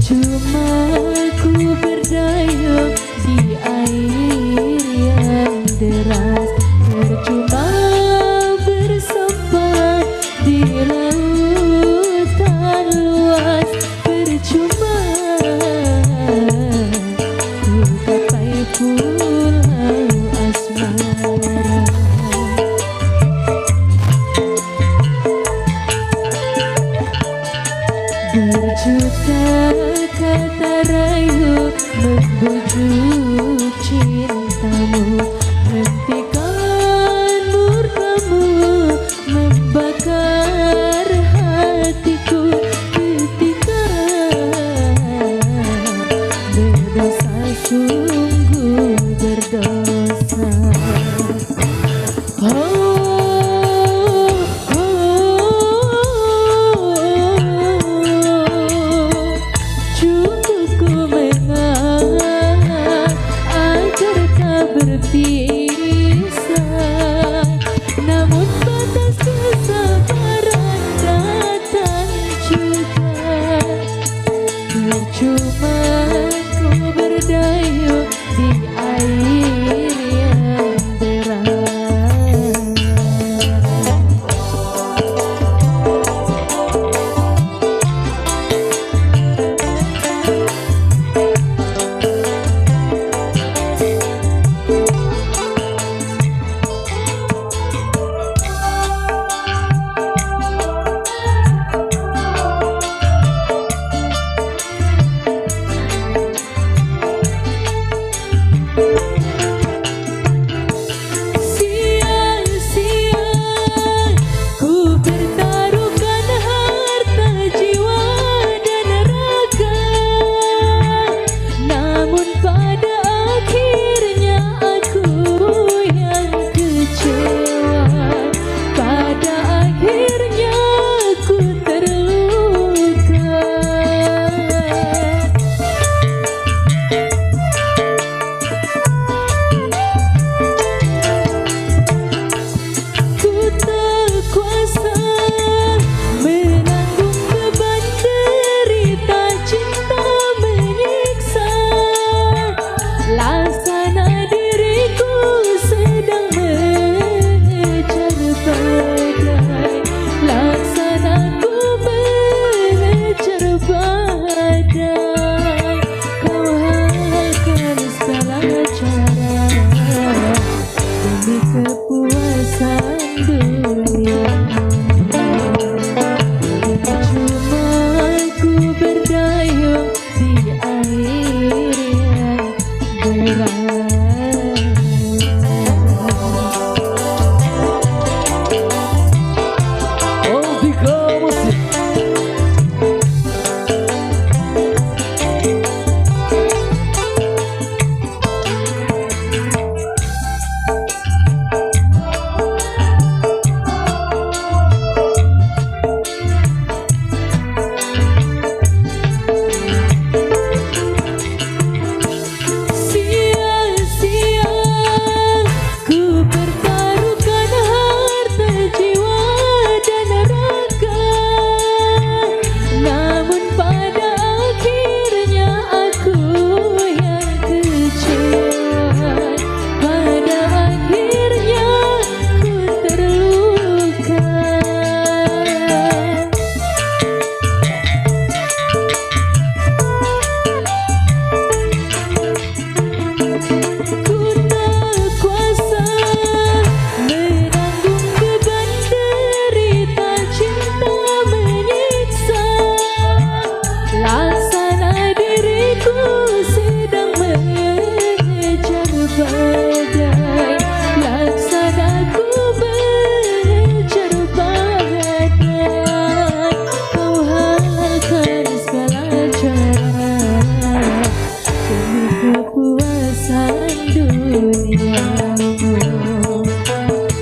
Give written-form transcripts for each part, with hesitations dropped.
Percuma ku berdayung di air yang deras, percuma bersampan di lautan luas, percuma ku gapai pulau asmara. Berjuta kata rayu membujuk cintamu, hentikan murkamu membakar hatiku ketika berdosa, sungguh berdosa. Berpisah, namun batas kesabaran datang juga. Percuma ku berdayung di air yang deras. Kepuasan dunia, percuma ku berdayung di air yang deras. Oh, tiga musik.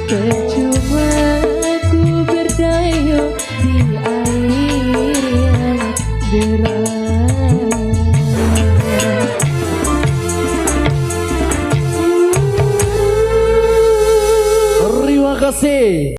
Percuma ku berdayung di air yang deras. Terima kasih.